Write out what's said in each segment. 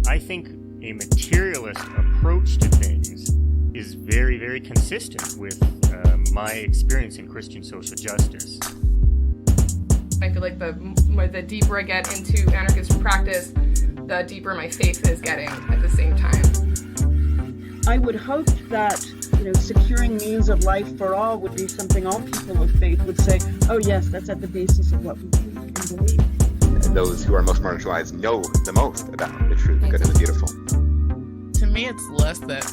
I think a materialist approach to things is very, very consistent with my experience in Christian social justice. I feel like the deeper I get into anarchist practice, the deeper my faith is getting at the same time. I would hope that securing means of life for all would be something all people of faith would say, oh yes, that's at the basis of what we believe. Those who are most marginalized know the most about the true, the good, and the beautiful. To me, it's less that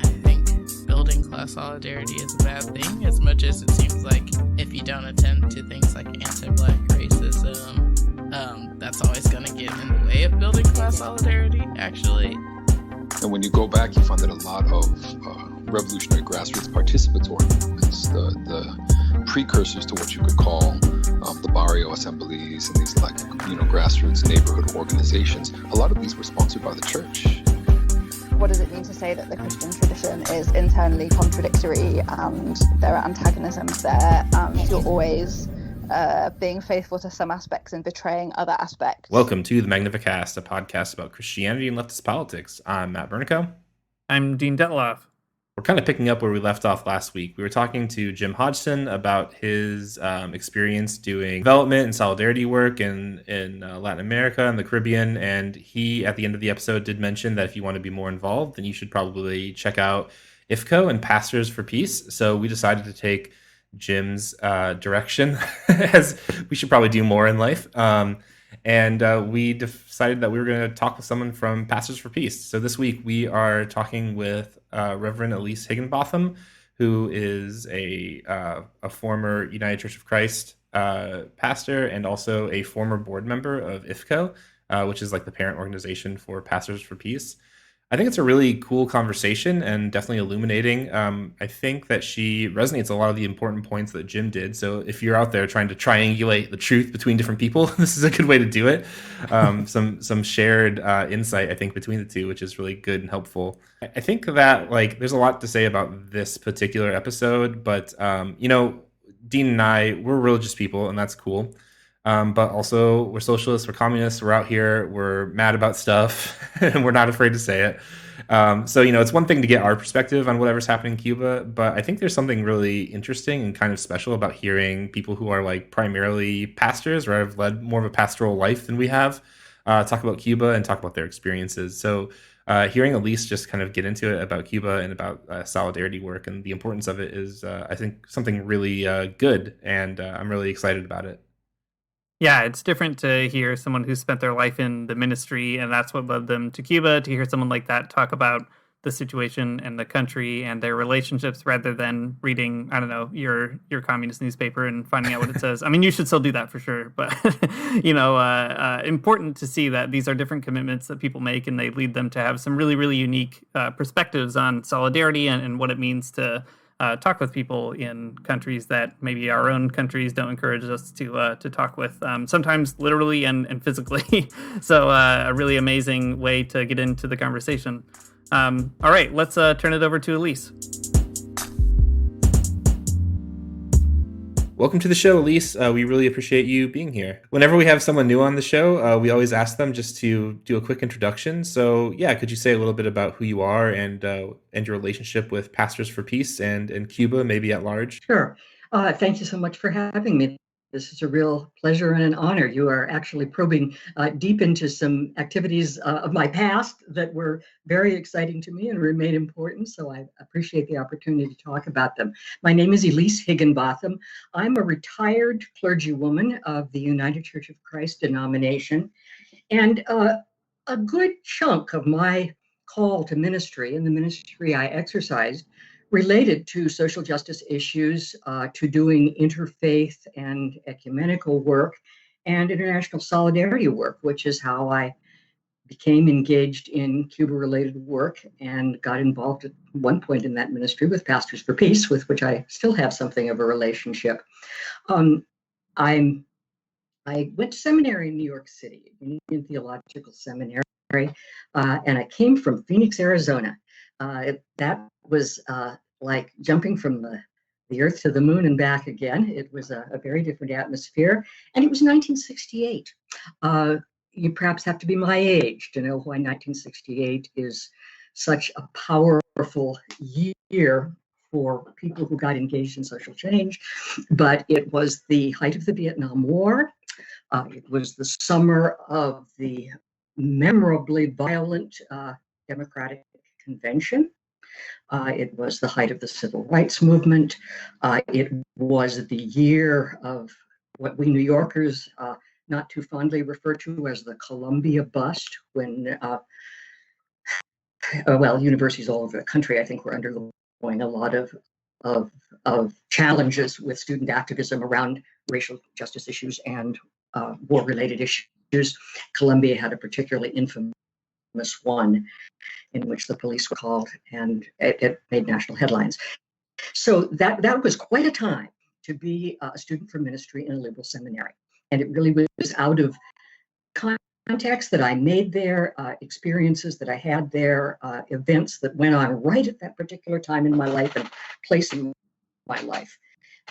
I think building class solidarity is a bad thing, as much as it seems like if you don't attend to things like anti-Black racism, that's always going to get in the way of building class solidarity, actually. And when you go back, you find that a lot of revolutionary grassroots participatory movements, the precursors to what you could call the barrio assemblies and these grassroots neighborhood organizations, a lot of these were sponsored by the church. What does it mean to say that the Christian tradition is internally contradictory and there are antagonisms there and you're always being faithful to some aspects and betraying other aspects? Welcome to the Magnificast, a podcast about Christianity and leftist politics. I'm Matt Bernico. I'm Dean Detloff. We're kind of picking up where we left off last week. We were talking to Jim Hodgson about his experience doing development and solidarity work in Latin America and the Caribbean. And he, at the end of the episode, did mention that if you want to be more involved, then you should probably check out IFCO and Pastors for Peace. So we decided to take Jim's direction, as we should probably do more in life. And we decided that we were going to talk with someone from Pastors for Peace. So this week we are talking with Rev Elice Higginbotham, who is a former United Church of Christ pastor and also a former board member of IFCO, which is like the parent organization for Pastors for Peace. I think it's a really cool conversation and definitely illuminating. I think that she resonates a lot of the important points that Jim did. So if you're out there trying to triangulate the truth between different people, this is a good way to do it. Some shared insight, I think, between the two, which is really good and helpful. I think that there's a lot to say about this particular episode, but Dean and I, we're religious people, and that's cool. But also we're socialists, we're communists, we're out here, we're mad about stuff, and we're not afraid to say it. So it's one thing to get our perspective on whatever's happening in Cuba, but I think there's something really interesting and kind of special about hearing people who are primarily pastors or have led more of a pastoral life than we have, talk about Cuba and talk about their experiences. So hearing Elice just kind of get into it about Cuba and about solidarity work and the importance of it is, I think, something really good, and I'm really excited about it. Yeah, it's different to hear someone who spent their life in the ministry and that's what led them to Cuba, to hear someone like that talk about the situation and the country and their relationships rather than reading, I don't know, your communist newspaper and finding out what it says. I mean, you should still do that for sure, but, important to see that these are different commitments that people make and they lead them to have some really, really unique perspectives on solidarity and what it means to talk with people in countries that maybe our own countries don't encourage us to talk with, sometimes literally and physically. So a really amazing way to get into the conversation. All right, let's turn it over to Elice. Welcome to the show, Elice. We really appreciate you being here. Whenever we have someone new on the show, we always ask them just to do a quick introduction. So, yeah, could you say a little bit about who you are and your relationship with Pastors for Peace and Cuba, maybe at large? Sure. Thank you so much for having me. This is a real pleasure and an honor. You are actually probing deep into some activities of my past that were very exciting to me and remain important. So I appreciate the opportunity to talk about them. My name is Elice Higginbotham. I'm a retired clergywoman of the United Church of Christ denomination. And a good chunk of my call to ministry and the ministry I exercised related to social justice issues, to doing interfaith and ecumenical work and international solidarity work, which is how I became engaged in Cuba-related work and got involved at one point in that ministry with Pastors for Peace, with which I still have something of a relationship. I went to seminary in New York City, Union Theological Seminary, and I came from Phoenix, Arizona. That was like jumping from the earth to the moon and back again. It was a very different atmosphere. And it was 1968. you perhaps have to be my age to know why 1968 is such a powerful year for people who got engaged in social change. But it was the height of the Vietnam War. It was the summer of the memorably violent Democratic Convention. It was the height of the Civil Rights Movement. It was the year of what we New Yorkers not too fondly refer to as the Columbia bust, when, universities all over the country, I think, were undergoing a lot of challenges with student activism around racial justice issues and war-related issues. Columbia had a particularly infamous one in which the police were called, and it made national headlines. So that was quite a time to be a student for ministry in a liberal seminary. And it really was out of contacts that I made there, experiences that I had there, events that went on right at that particular time in my life and place in my life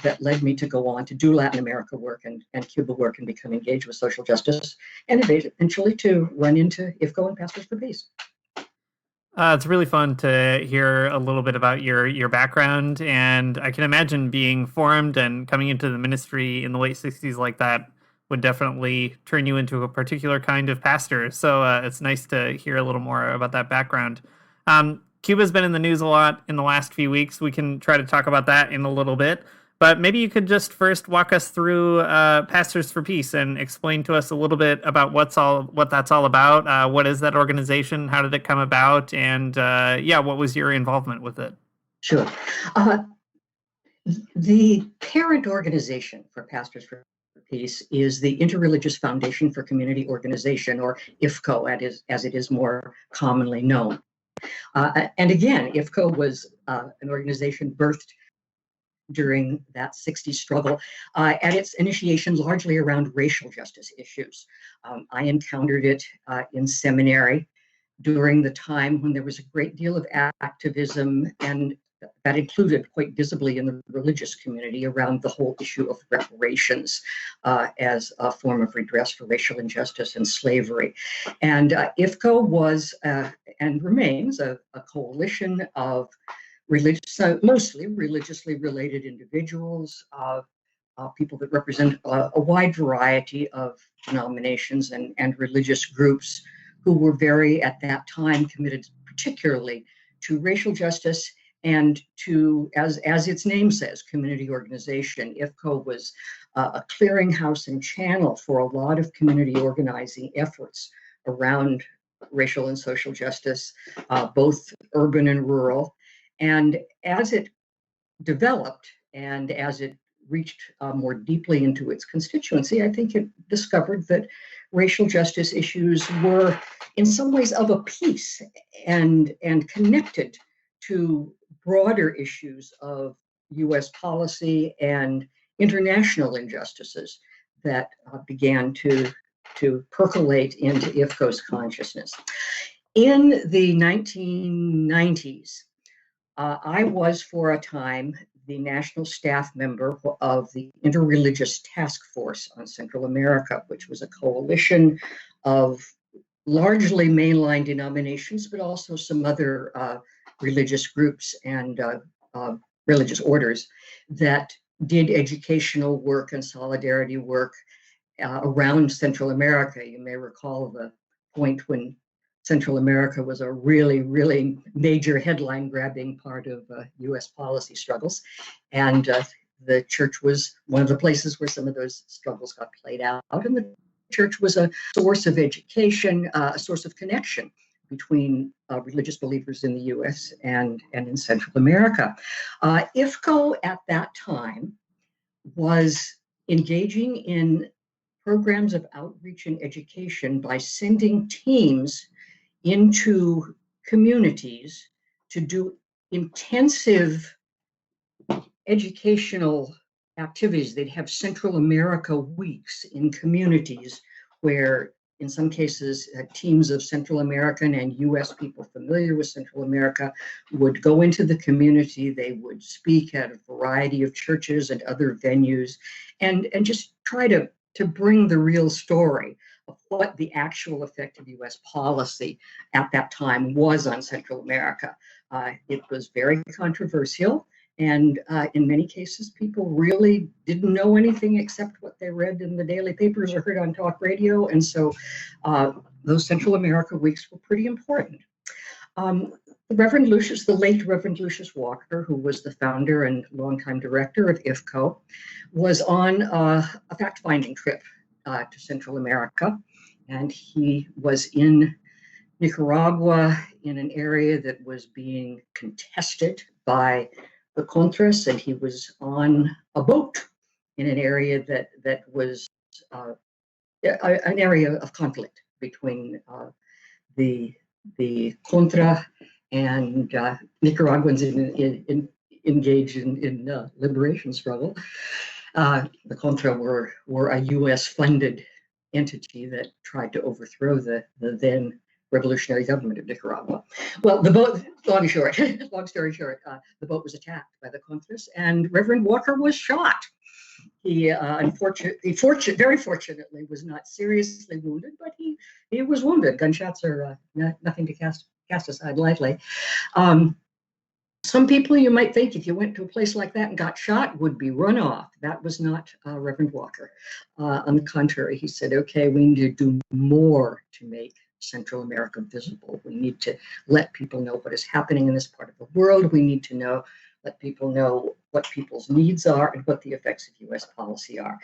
that led me to go on to do Latin America work and Cuba work and become engaged with social justice, and eventually to run into IFCO and Pastors for Peace. It's really fun to hear a little bit about your background, and I can imagine being formed and coming into the ministry in the late 60s like that would definitely turn you into a particular kind of pastor. So it's nice to hear a little more about that background. Cuba's been in the news a lot in the last few weeks. We can try to talk about that in a little bit. But maybe you could just first walk us through Pastors for Peace and explain to us a little bit about what that's all about. What is that organization? How did it come about? And what was your involvement with it? Sure. The parent organization for Pastors for Peace is the Interreligious Foundation for Community Organization, or IFCO, as it is more commonly known. And again, IFCO was an organization birthed during that 60s struggle, at its initiation largely around racial justice issues. I encountered it in seminary during the time when there was a great deal of activism, and that included quite visibly in the religious community around the whole issue of reparations as a form of redress for racial injustice and slavery. And IFCO was and remains a coalition of mostly religiously related individuals, people that represent a wide variety of denominations and religious groups who were very, at that time, committed particularly to racial justice and to, as its name says, community organization. IFCO was a clearinghouse and channel for a lot of community organizing efforts around racial and social justice, both urban and rural. And as it developed and as it reached more deeply into its constituency, I think it discovered that racial justice issues were in some ways of a piece and connected to broader issues of US policy and international injustices that began to percolate into IFCO's consciousness. In the 1990s, I was, for a time, the national staff member of the Interreligious Task Force on Central America, which was a coalition of largely mainline denominations, but also some other religious groups and religious orders that did educational work and solidarity work around Central America. You may recall the point when Central America was a really, really major headline-grabbing part of U.S. policy struggles. And the church was one of the places where some of those struggles got played out. And the church was a source of education, a source of connection between religious believers in the U.S. and in Central America. IFCO at that time was engaging in programs of outreach and education by sending teams into communities to do intensive educational activities. They'd have Central America weeks in communities where, in some cases, teams of Central American and US people familiar with Central America would go into the community. They would speak at a variety of churches and other venues and just try to bring the real story of what the actual effect of U.S. policy at that time was on Central America. It was very controversial. And in many cases, people really didn't know anything except what they read in the daily papers or heard on talk radio. And so those Central America weeks were pretty important. The late Reverend Lucius Walker, who was the founder and longtime director of IFCO, was on a fact-finding trip to Central America. And he was in Nicaragua in an area that was being contested by the Contras, and he was on a boat in an area that was an area of conflict between the Contra and Nicaraguans engaged in liberation struggle. The Contra were a U.S.-funded entity that tried to overthrow the then revolutionary government of Nicaragua. Well, the boat, long story short, the boat was attacked by the Contras, and Reverend Walker was shot. He very fortunately was not seriously wounded, but he was wounded. Gunshots are nothing to cast aside lightly. Some people, you might think, if you went to a place like that and got shot, would be run off. That was not Reverend Walker. On the contrary, he said, okay, we need to do more to make Central America visible. We need to let people know what is happening in this part of the world. We need to let people know what people's needs are and what the effects of U.S. policy are.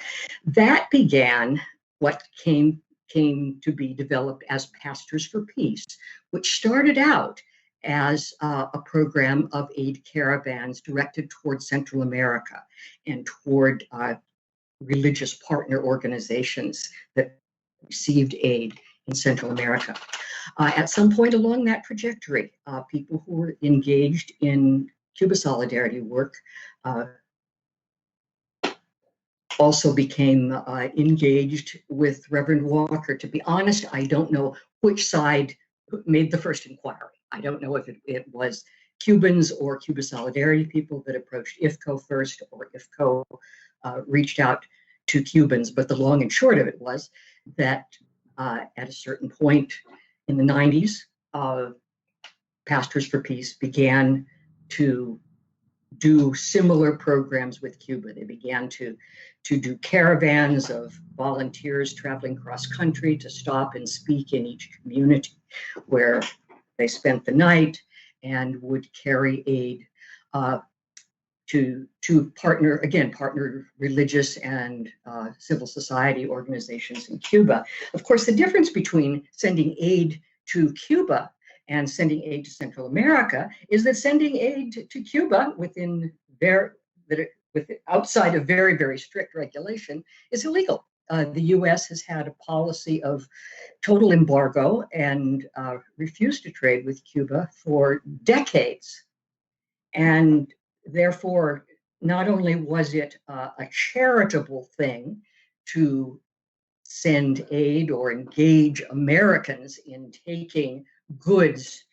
That began what came to be developed as Pastors for Peace, which started out as a program of aid caravans directed toward Central America and toward religious partner organizations that received aid in Central America. At some point along that trajectory, people who were engaged in Cuba solidarity work also became engaged with Reverend Walker. To be honest, I don't know which side made the first inquiry. I don't know if it was Cubans or Cuba solidarity people that approached IFCO first, or IFCO reached out to Cubans. But the long and short of it was that at a certain point in the 90s, Pastors for Peace began to do similar programs with Cuba. They began to do caravans of volunteers traveling cross country to stop and speak in each community where they spent the night, and would carry aid to partner religious and civil society organizations in Cuba. Of course, the difference between sending aid to Cuba and sending aid to Central America is that sending aid to Cuba outside of very, very strict regulation is illegal. The U.S. has had a policy of total embargo and refused to trade with Cuba for decades. And therefore, not only was it a charitable thing to send aid or engage Americans in taking goods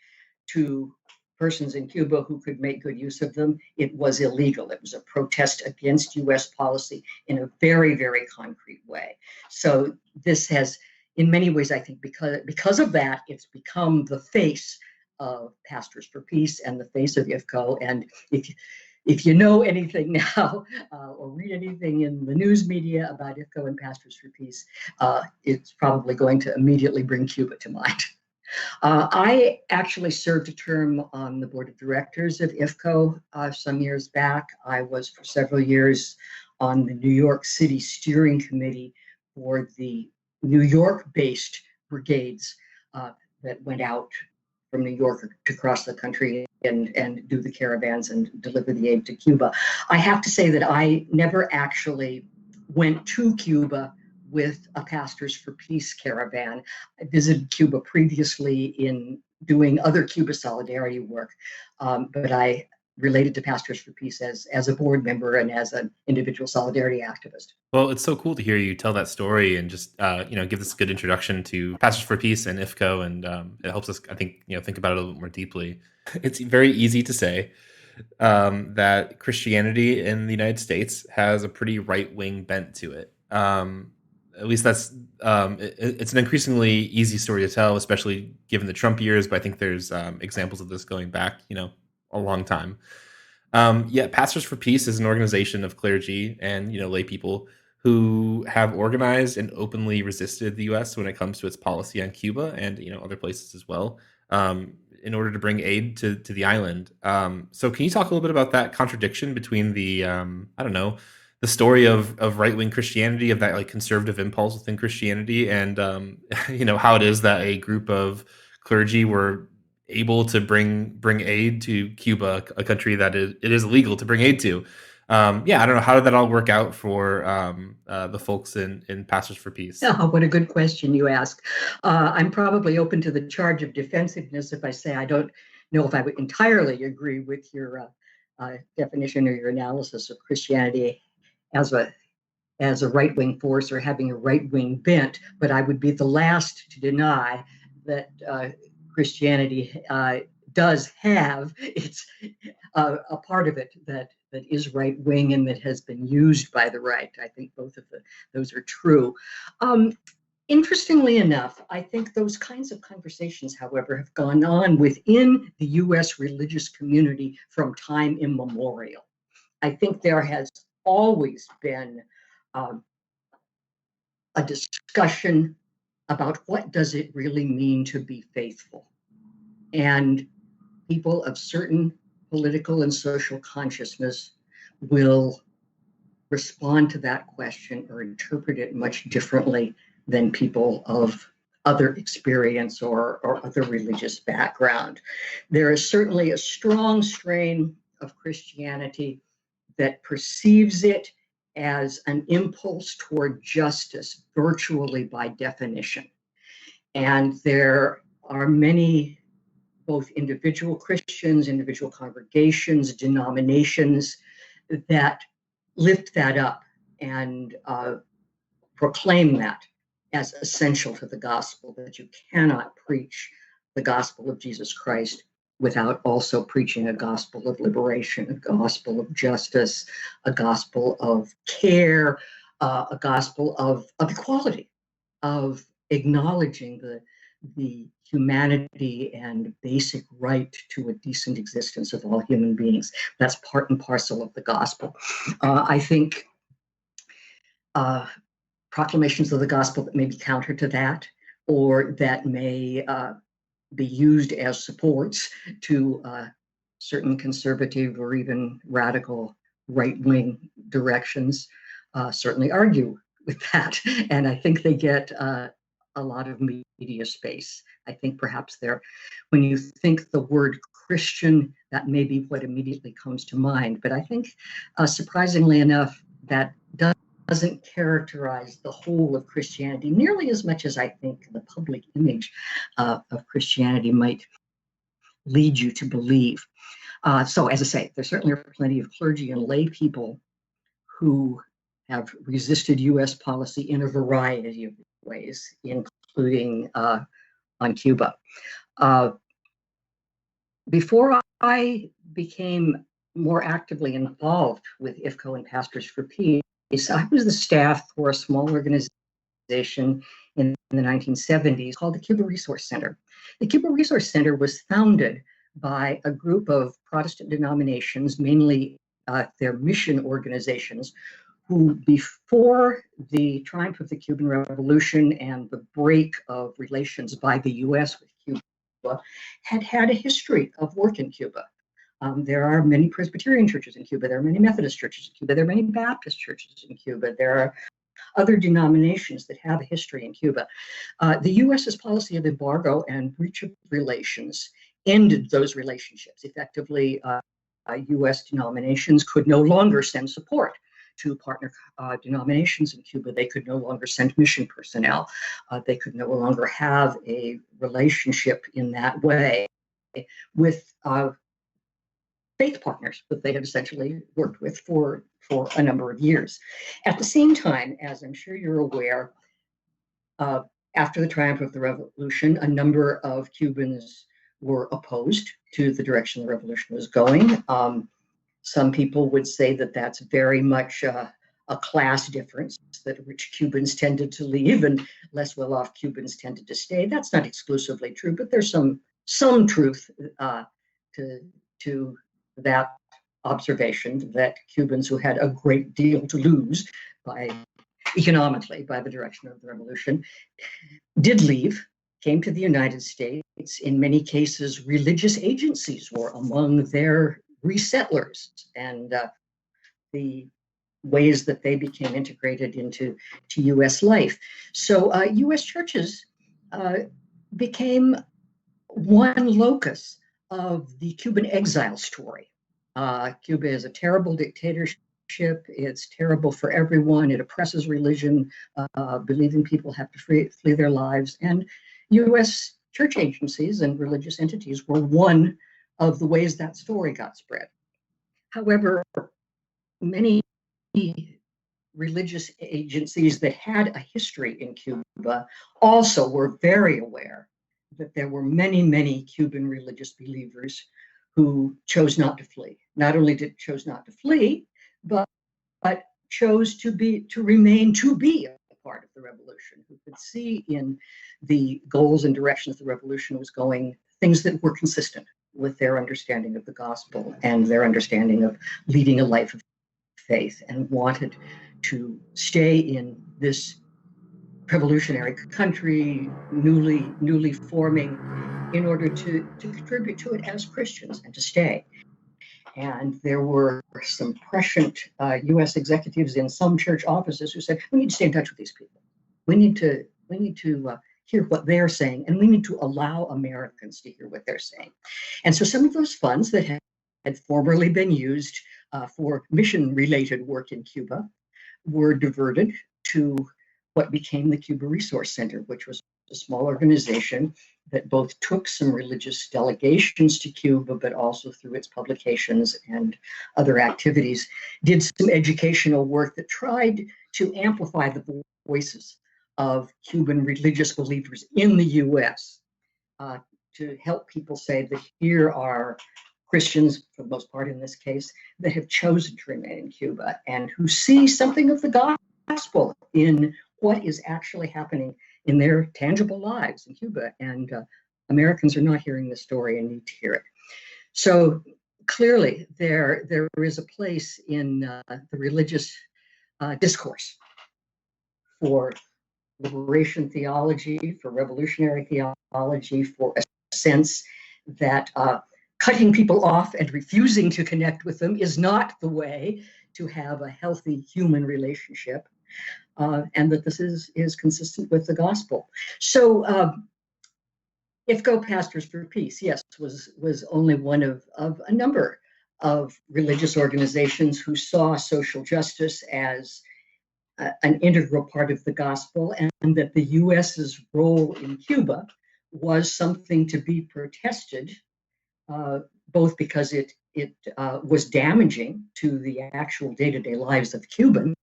to persons in Cuba who could make good use of them, it was illegal. It was a protest against U.S. policy in a very, very concrete way. So this has, in many ways, I think, because of that, it's become the face of Pastors for Peace and the face of IFCO. And if you know anything now or read anything in the news media about IFCO and Pastors for Peace, it's probably going to immediately bring Cuba to mind. I actually served a term on the board of directors of IFCO some years back. I was for several years on the New York City steering committee for the New York-based brigades that went out from New York to cross the country and do the caravans and deliver the aid to Cuba. I have to say that I never actually went to Cuba with a Pastors for Peace caravan. I visited Cuba previously in doing other Cuba solidarity work, but I related to Pastors for Peace as a board member and as an individual solidarity activist. Well, it's so cool to hear you tell that story and just give this good introduction to Pastors for Peace and IFCO, and it helps us, I think, think about it a little bit more deeply. It's very easy to say that Christianity in the United States has a pretty right-wing bent to it. at least that's it's an increasingly easy story to tell, especially given the Trump years. But I think there's examples of this going back, a long time. Yeah, Pastors for Peace is an organization of clergy and lay people who have organized and openly resisted the U.S. when it comes to its policy on Cuba and other places as well, in order to bring aid to the island. So, can you talk a little bit about that contradiction between the I don't know, the story of right wing Christianity, of that like conservative impulse within Christianity, and how it is that a group of clergy were able to bring aid to Cuba, a country that it is illegal to bring aid to. Yeah, I don't know, how did that all work out for the folks in Pastors for Peace? Oh, what a good question you ask. I'm probably open to the charge of defensiveness if I say I don't know if I would entirely agree with your definition or your analysis of Christianity as a right-wing force or having a right-wing bent, but I would be the last to deny that Christianity does have its a part of it that is right wing and that has been used by the right. I think both of those are true. Interestingly enough, I think those kinds of conversations, however, have gone on within the U.S. religious community from time immemorial. I think there has always been a discussion about what does it really mean to be faithful. And people of certain political and social consciousness will respond to that question or interpret it much differently than people of other experience or other religious background. There is certainly a strong strain of Christianity that perceives it as an impulse toward justice, virtually by definition. And there are many, both individual Christians, individual congregations, denominations that lift that up and proclaim that as essential to the gospel, that you cannot preach the gospel of Jesus Christ without also preaching a gospel of liberation, a gospel of justice, a gospel of care, a gospel of equality, of acknowledging the humanity and basic right to a decent existence of all human beings. That's part and parcel of the gospel. I think proclamations of the gospel that may be counter to that, or that may be used as supports to certain conservative or even radical right-wing directions, certainly argue with that. And I think they get a lot of media space. I think perhaps when you think the word Christian, that may be what immediately comes to mind. But I think, surprisingly enough, that doesn't characterize the whole of Christianity nearly as much as I think the public image of Christianity might lead you to believe. So, as I say, there certainly are plenty of clergy and lay people who have resisted U.S. policy in a variety of ways, including on Cuba. Before I became more actively involved with IFCO and Pastors for Peace, I was the staff for a small organization in the 1970s called the Cuba Resource Center. The Cuba Resource Center was founded by a group of Protestant denominations, mainly their mission organizations, who before the triumph of the Cuban Revolution and the break of relations by the U.S. with Cuba had a history of work in Cuba. There are many Presbyterian churches in Cuba. There are many Methodist churches in Cuba. There are many Baptist churches in Cuba. There are other denominations that have a history in Cuba. The U.S.'s policy of embargo and breach of relations ended those relationships. Effectively, U.S. denominations could no longer send support to partner denominations in Cuba. They could no longer send mission personnel. They could no longer have a relationship in that way with faith partners that they had essentially worked with for a number of years. At the same time, as I'm sure you're aware, after the triumph of the revolution, a number of Cubans were opposed to the direction the revolution was going. Some people would say that that's very much a class difference, that rich Cubans tended to leave and less well-off Cubans tended to stay. That's not exclusively true, but there's some truth to that observation, that Cubans who had a great deal to lose economically by the direction of the revolution did leave, came to the United States. In many cases, religious agencies were among their resettlers, and the ways that they became integrated into U.S. life. So U.S. churches became one locus of the Cuban exile story. Cuba is a terrible dictatorship. It's terrible for everyone. It oppresses religion, believing people have to flee their lives. And U.S. church agencies and religious entities were one of the ways that story got spread. However, many religious agencies that had a history in Cuba also were very aware that there were many Cuban religious believers who chose not to flee. Not only chose not to flee, but chose to remain a part of the revolution, who could see in the goals and directions the revolution was going things that were consistent with their understanding of the gospel and their understanding of leading a life of faith, and wanted to stay in this revolutionary country, newly forming, in order to contribute to it as Christians and to stay. And there were some prescient U.S. executives in some church offices who said, we need to stay in touch with these people. We need to hear what they're saying, and we need to allow Americans to hear what they're saying. And so some of those funds that had formerly been used for mission-related work in Cuba were diverted to what became the Cuba Resource Center, which was a small organization that both took some religious delegations to Cuba, but also through its publications and other activities, did some educational work that tried to amplify the voices of Cuban religious believers in the U.S., to help people say that here are Christians, for the most part in this case, that have chosen to remain in Cuba and who see something of the gospel in what is actually happening in their tangible lives in Cuba. And Americans are not hearing this story and need to hear it. So clearly there is a place in the religious discourse for liberation theology, for revolutionary theology, for a sense that cutting people off and refusing to connect with them is not the way to have a healthy human relationship, and that this is consistent with the gospel. So IFCO Pastors for Peace, yes, was only one of a number of religious organizations who saw social justice as an integral part of the gospel, and that the U.S.'s role in Cuba was something to be protested, both because it was damaging to the actual day-to-day lives of Cubans,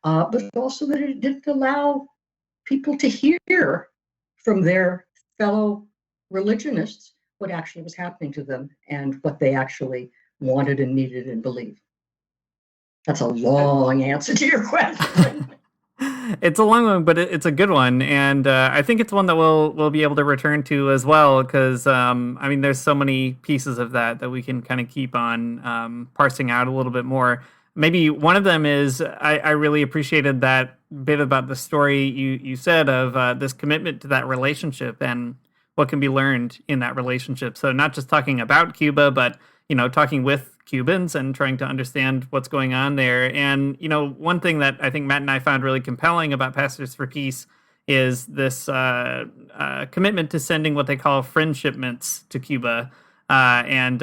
but also that it didn't allow people to hear from their fellow religionists what actually was happening to them and what they actually wanted and needed and believed. That's a long answer to your question. It's a long one, but it's a good one, and I think it's one that we'll be able to return to as well, because I mean, there's so many pieces of that we can kind of keep on parsing out a little bit more. Maybe one of them is I really appreciated that bit about the story you said of this commitment to that relationship and what can be learned in that relationship. So not just talking about Cuba, but talking with Cubans and trying to understand what's going on there. And, one thing that I think Matt and I found really compelling about Pastors for Peace is this commitment to sending what they call friend shipments to Cuba, and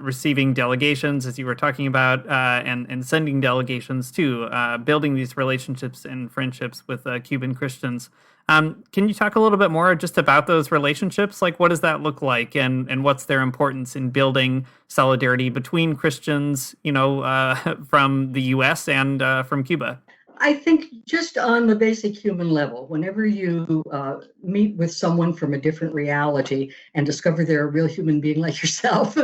receiving delegations, as you were talking about, and sending delegations too, building these relationships and friendships with Cuban Christians. Can you talk a little bit more just about those relationships? Like, what does that look like, and what's their importance in building solidarity between Christians, from the U.S. and from Cuba? I think just on the basic human level, whenever you meet with someone from a different reality and discover they're a real human being like yourself,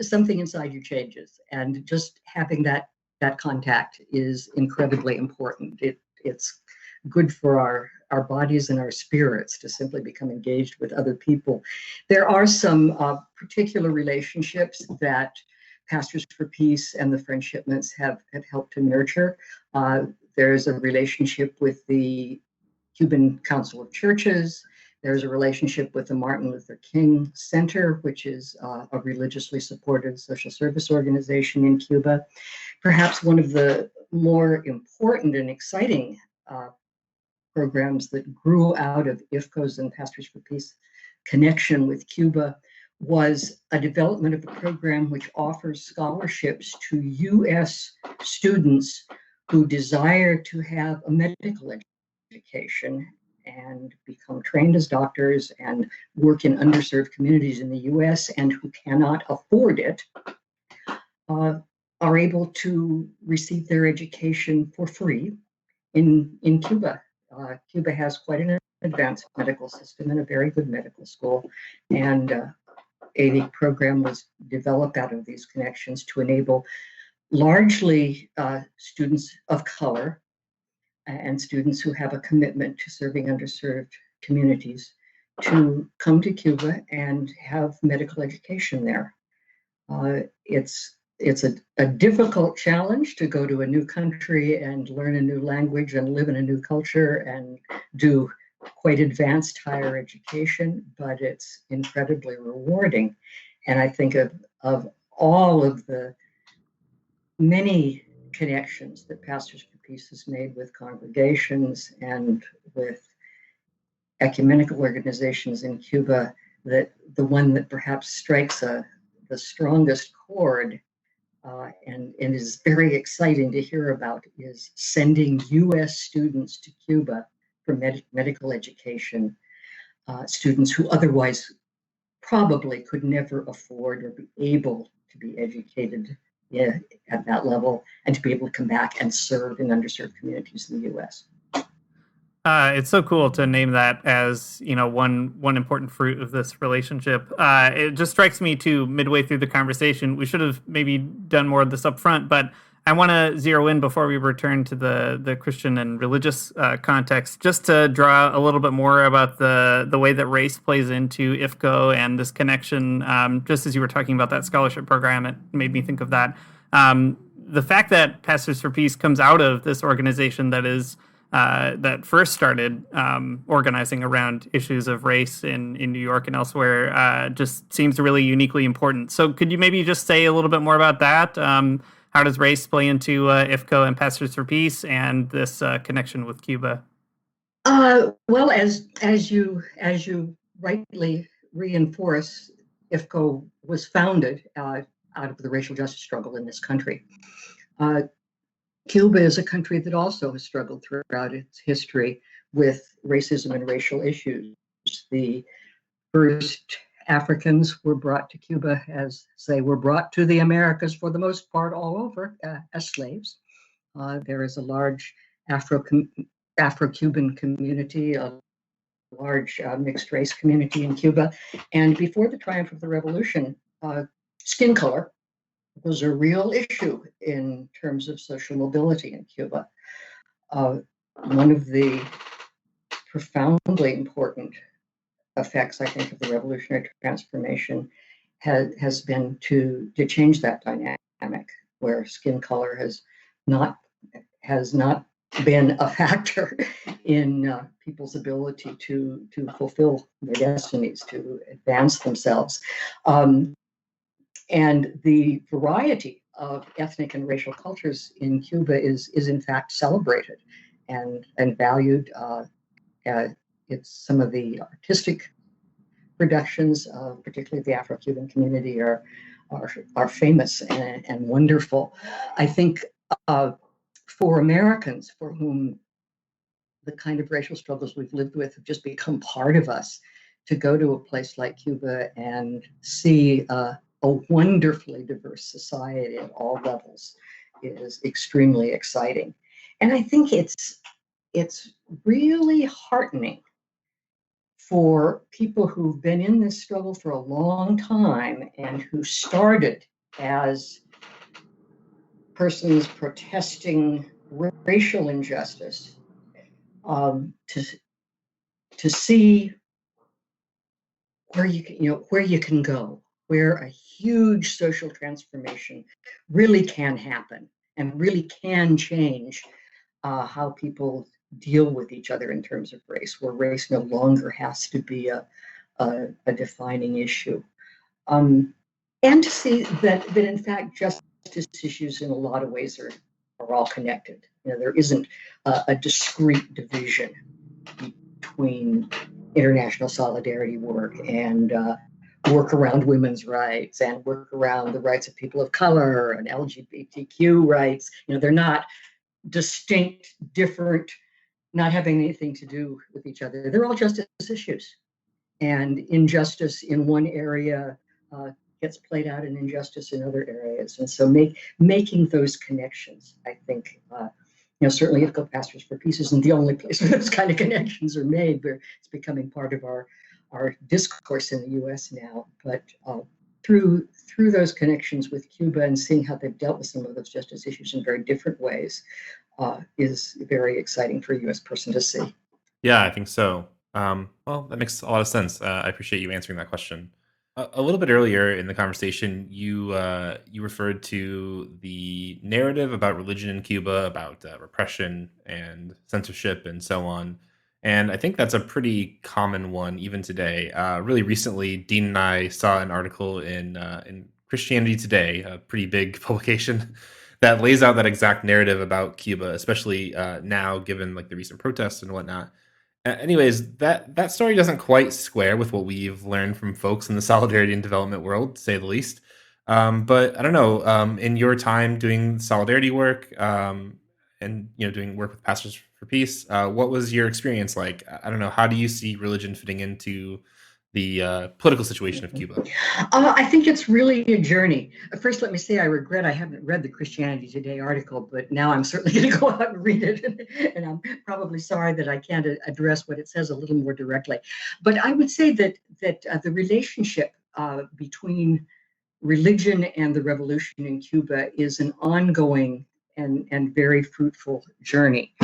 something inside you changes. And just having that that contact is incredibly important. It's good for our bodies and our spirits to simply become engaged with other people. There are some particular relationships that Pastors for Peace and the Friendshipments have helped to nurture. There's a relationship with the Cuban Council of Churches. There's a relationship with the Martin Luther King Center, which is a religiously supported social service organization in Cuba. Perhaps one of the more important and exciting programs that grew out of IFCO's and Pastors for Peace connection with Cuba was a development of a program which offers scholarships to U.S. students who desire to have a medical education and become trained as doctors and work in underserved communities in the U.S. and who cannot afford it, are able to receive their education for free in Cuba. Cuba has quite an advanced medical system and a very good medical school, and a program was developed out of these connections to enable largely students of color and students who have a commitment to serving underserved communities to come to Cuba and have medical education there. It's a difficult challenge to go to a new country and learn a new language and live in a new culture and do quite advanced higher education, but it's incredibly rewarding. And I think of all of the many connections that Pastors for Peace has made with congregations and with ecumenical organizations in Cuba, that the one that perhaps strikes the strongest chord and is very exciting to hear about is sending U.S. students to Cuba for medical education, students who otherwise probably could never afford or be able to be educated at that level, and to be able to come back and serve in underserved communities in the U.S. It's so cool to name that as, one important fruit of this relationship. It just strikes me too, midway through the conversation, we should have maybe done more of this up front, but I want to zero in before we return to the Christian and religious context, just to draw a little bit more about the way that race plays into IFCO and this connection. Just as you were talking about that scholarship program, it made me think of that. The fact that Pastors for Peace comes out of this organization that first started organizing around issues of race in New York and elsewhere just seems really uniquely important. So could you maybe just say a little bit more about that? How does race play into IFCO and Pastors for Peace and this connection with Cuba? Well, as you rightly reinforce, IFCO was founded out of the racial justice struggle in this country. Cuba is a country that also has struggled throughout its history with racism and racial issues. The first Africans were brought to Cuba, as they were brought to the Americas for the most part all over as slaves. There is a large Afro-Cuban community, a large mixed race community in Cuba. And before the triumph of the revolution, skin color was a real issue in terms of social mobility in Cuba. One of the profoundly important effects, I think, of the revolutionary transformation has been to change that dynamic, where skin color has not been a factor in people's ability to fulfill their destinies, to advance themselves. And the variety of ethnic and racial cultures in Cuba is in fact celebrated and valued. It's some of the artistic productions, particularly the Afro-Cuban community, are famous and wonderful. I think for Americans for whom the kind of racial struggles we've lived with have just become part of us, to go to a place like Cuba and see a wonderfully diverse society at all levels is extremely exciting. And I think it's really heartening for people who've been in this struggle for a long time and who started as persons protesting racial injustice, to see where where you can go, where a huge social transformation really can happen and really can change how people deal with each other in terms of race, where race no longer has to be a defining issue. And to see that in fact justice issues in a lot of ways are all connected. There isn't a discrete division between international solidarity work and work around women's rights and work around the rights of people of color and LGBTQ rights. They're not distinct, different, not having anything to do with each other. They're all justice issues. And injustice in one area gets played out in injustice in other areas. And so making those connections, I think, certainly IFCO Pastors for Peace isn't the only place where those kind of connections are made, but it's becoming part of our discourse in the U.S. now. But through those connections with Cuba and seeing how they've dealt with some of those justice issues in very different ways is very exciting for a U.S. person to see. Yeah, I think so. Well, that makes a lot of sense. I appreciate you answering that question. A little bit earlier in the conversation, you referred to the narrative about religion in Cuba, about repression and censorship and so on. And I think that's a pretty common one even today. Really recently, Dean and I saw an article in Christianity Today, a pretty big publication, that lays out that exact narrative about Cuba, especially now, given like the recent protests and whatnot. Anyways, that story doesn't quite square with what we've learned from folks in the solidarity and development world, to say the least. But I don't know, in your time doing solidarity work and doing work with Pastors for Peace, what was your experience like? I don't know, how do you see religion fitting into the political situation of Cuba? I think it's really a journey. First, let me say I regret I haven't read the Christianity Today article, but now I'm certainly going to go out and read it. And I'm probably sorry that I can't address what it says a little more directly. But I would say that the relationship between religion and the revolution in Cuba is an ongoing and very fruitful journey.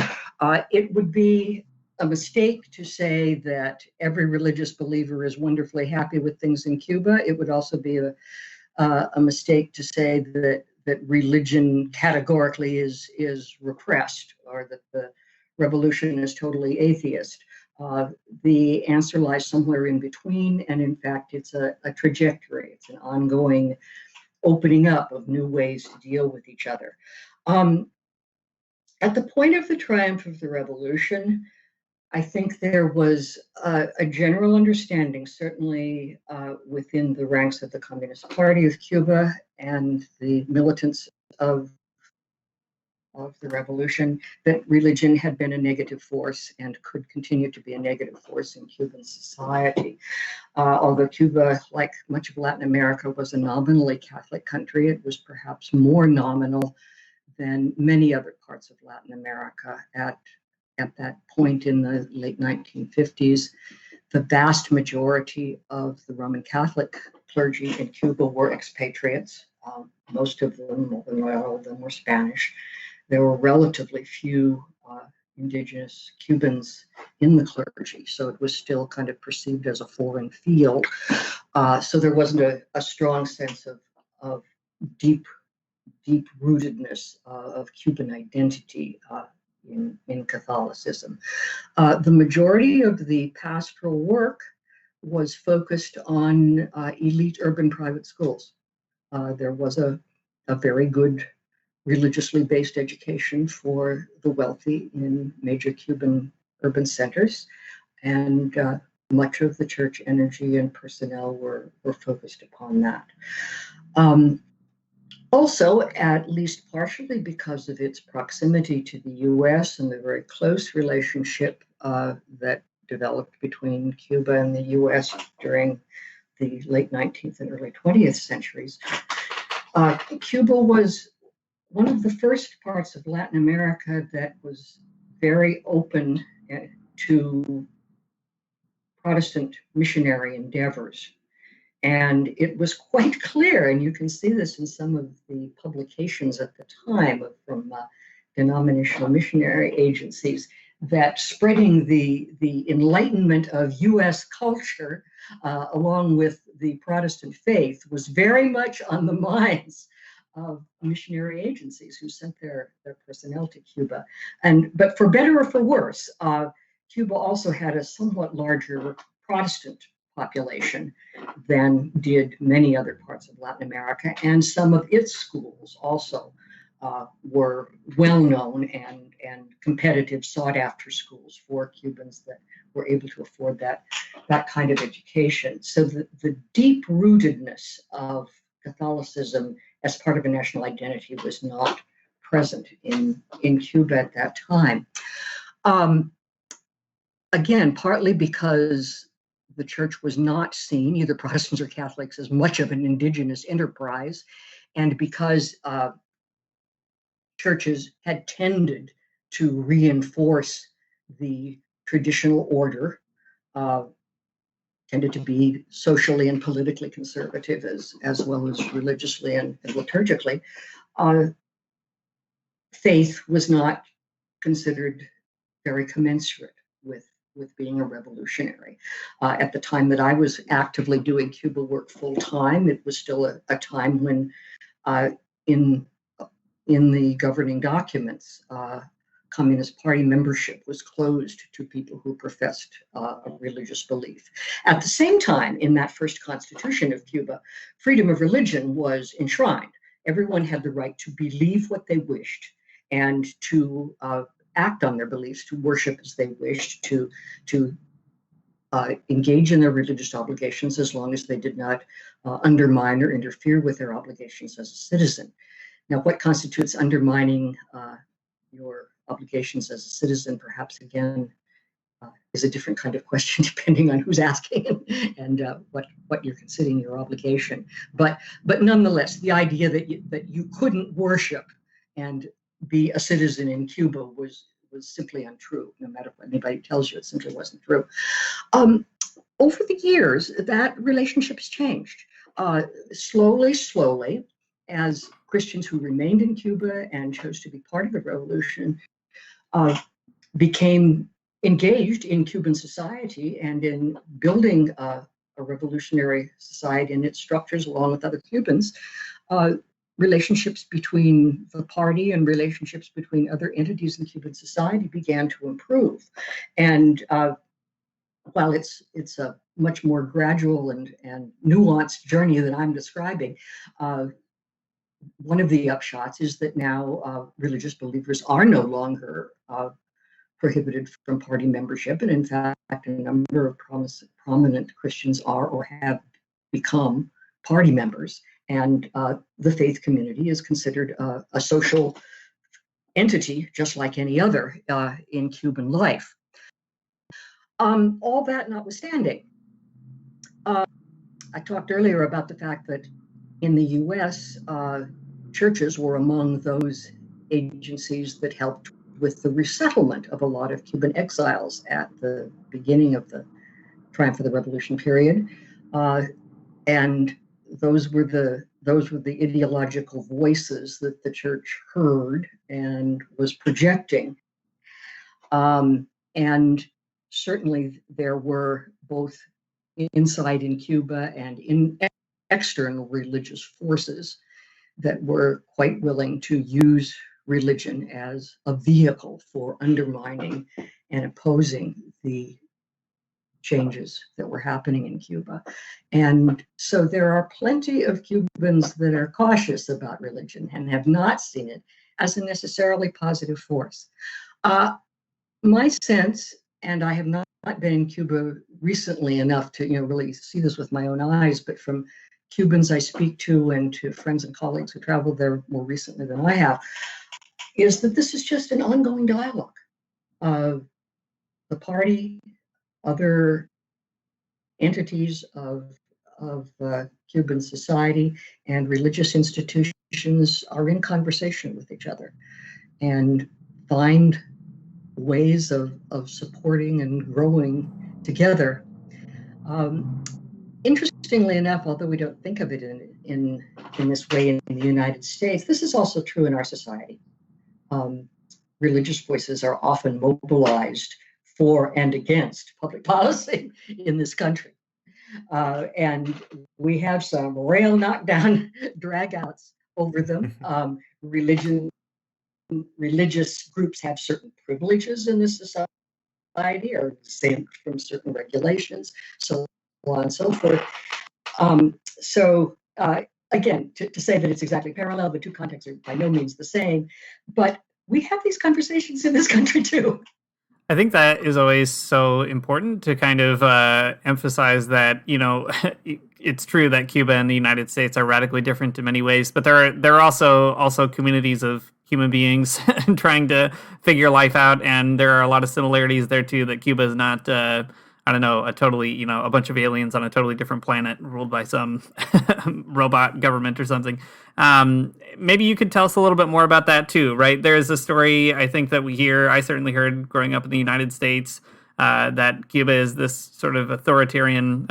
It would be a mistake to say that every religious believer is wonderfully happy with things in Cuba. It would also be a mistake to say that religion categorically is repressed or that the revolution is totally atheist. The answer lies somewhere in between, and in fact, it's a trajectory. It's an ongoing opening up of new ways to deal with each other. At the point of the triumph of the revolution, I think there was a general understanding, certainly within the ranks of the Communist Party of Cuba and the militants of the revolution, that religion had been a negative force and could continue to be a negative force in Cuban society. Although Cuba, like much of Latin America, was a nominally Catholic country, it was perhaps more nominal than many other parts of Latin America at that point in the late 1950s. The vast majority of the Roman Catholic clergy in Cuba were expatriates. Most of them, more than all of them, were Spanish. There were relatively few indigenous Cubans in the clergy, so it was still kind of perceived as a foreign field. So there wasn't a strong sense of deep rootedness of Cuban identity in Catholicism. The majority of the pastoral work was focused on elite urban private schools. There was a very good religiously based education for the wealthy in major Cuban urban centers, and much of the church energy and personnel were focused upon that. Also, at least partially because of its proximity to the U.S. and the very close relationship that developed between Cuba and the U.S. during the late 19th and early 20th centuries, Cuba was one of the first parts of Latin America that was very open to Protestant missionary endeavors. And it was quite clear, and you can see this in some of the publications at the time from denominational missionary agencies, that spreading the enlightenment of U.S. culture along with the Protestant faith was very much on the minds of missionary agencies who sent their personnel to Cuba. But for better or for worse, Cuba also had a somewhat larger Protestant population than did many other parts of Latin America, and some of its schools also were well-known and competitive, sought-after schools for Cubans that were able to afford that kind of education. So the deep-rootedness of Catholicism as part of a national identity was not present in Cuba at that time. Again, partly because the church was not seen, either Protestants or Catholics, as much of an indigenous enterprise, and because churches had tended to reinforce the traditional order, tended to be socially and politically conservative as well as religiously and liturgically. Faith was not considered very commensurate with being a revolutionary. At the time that I was actively doing Cuba work full time, it was still a time when in the governing documents, Communist Party membership was closed to people who professed a religious belief. At the same time, in that first constitution of Cuba, freedom of religion was enshrined. Everyone had the right to believe what they wished and to act on their beliefs, to worship as they wished, to engage in their religious obligations as long as they did not undermine or interfere with their obligations as a citizen. Now, what constitutes undermining your obligations as a citizen, perhaps again, is a different kind of question depending on who's asking and what you're considering your obligation. But nonetheless, the idea that you couldn't worship and be a citizen in Cuba was simply untrue. No matter what anybody tells you, it simply wasn't true. Over the years, that relationship has changed. Slowly, as Christians who remained in Cuba and chose to be part of the revolution became engaged in Cuban society and in building a revolutionary society and its structures along with other Cubans, relationships between the party and relationships between other entities in Cuban society began to improve. And while it's a much more gradual and nuanced journey than I'm describing, one of the upshots is that now religious believers are no longer prohibited from party membership. And in fact, a number of prominent Christians are or have become party members. And the faith community is considered a social entity, just like any other in Cuban life. All that notwithstanding, I talked earlier about the fact that in the US, churches were among those agencies that helped with the resettlement of a lot of Cuban exiles at the beginning of the Triumph of the Revolution period. And those were the ideological voices that the church heard and was projecting. And certainly there were both inside in Cuba and in external religious forces that were quite willing to use religion as a vehicle for undermining and opposing the changes that were happening in Cuba. And so there are plenty of Cubans that are cautious about religion and have not seen it as a necessarily positive force. My sense, and I have not been in Cuba recently enough to really see this with my own eyes, but from Cubans I speak to and to friends and colleagues who traveled there more recently than I have, is that this is just an ongoing dialogue of the party, other entities of Cuban society, and religious institutions are in conversation with each other and find ways of supporting and growing together. Interestingly Interestingly enough, although we don't think of it in this way in the United States, this is also true in our society. Religious voices are often mobilized for and against public policy in this country. And we have some real knockdown dragouts over them. Religious groups have certain privileges in this society, are exempt from certain regulations, so on and so forth. Again, to say that it's exactly parallel, the two contexts are by no means the same, but we have these conversations in this country too. I think that is always so important to kind of emphasize that, it's true that Cuba and the United States are radically different in many ways, but there are also communities of human beings trying to figure life out, and there are a lot of similarities there too, that Cuba is not a bunch of aliens on a totally different planet ruled by some robot government or something. Maybe you could tell us a little bit more about that too, right? There's a story I think that I certainly heard growing up in the United States, that Cuba is this sort of authoritarian,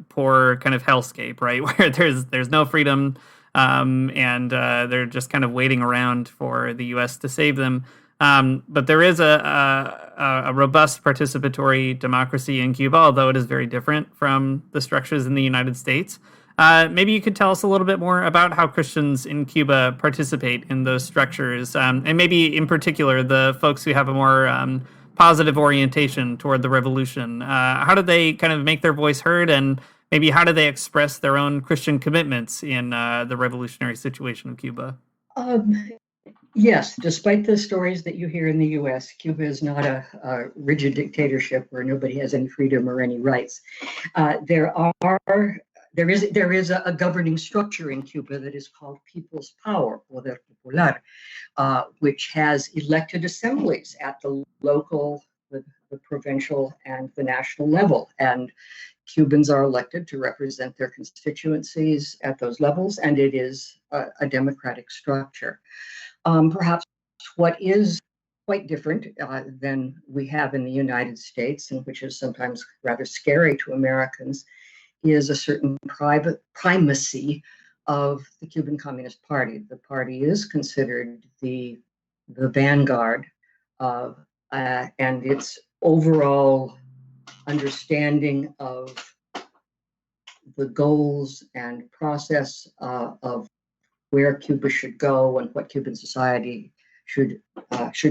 poor kind of hellscape, right? Where there's no freedom, and they're just kind of waiting around for the U.S. to save them. But there is a robust participatory democracy in Cuba, although it is very different from the structures in the United States. Maybe you could tell us a little bit more about how Christians in Cuba participate in those structures, and maybe in particular the folks who have a more positive orientation toward the revolution. How do they kind of make their voice heard, and maybe how do they express their own Christian commitments in the revolutionary situation of Cuba? Yes, despite the stories that you hear in the U.S., Cuba is not a rigid dictatorship where nobody has any freedom or any rights. There is a governing structure in Cuba that is called People's Power, Poder Popular, which has elected assemblies at the local, the provincial, and the national level. And Cubans are elected to represent their constituencies at those levels, and it is a democratic structure. Perhaps what is quite different than we have in the United States, and which is sometimes rather scary to Americans, is a certain private primacy of the Cuban Communist Party. The party is considered the vanguard of, and its overall understanding of the goals and process of where Cuba should go and what Cuban society should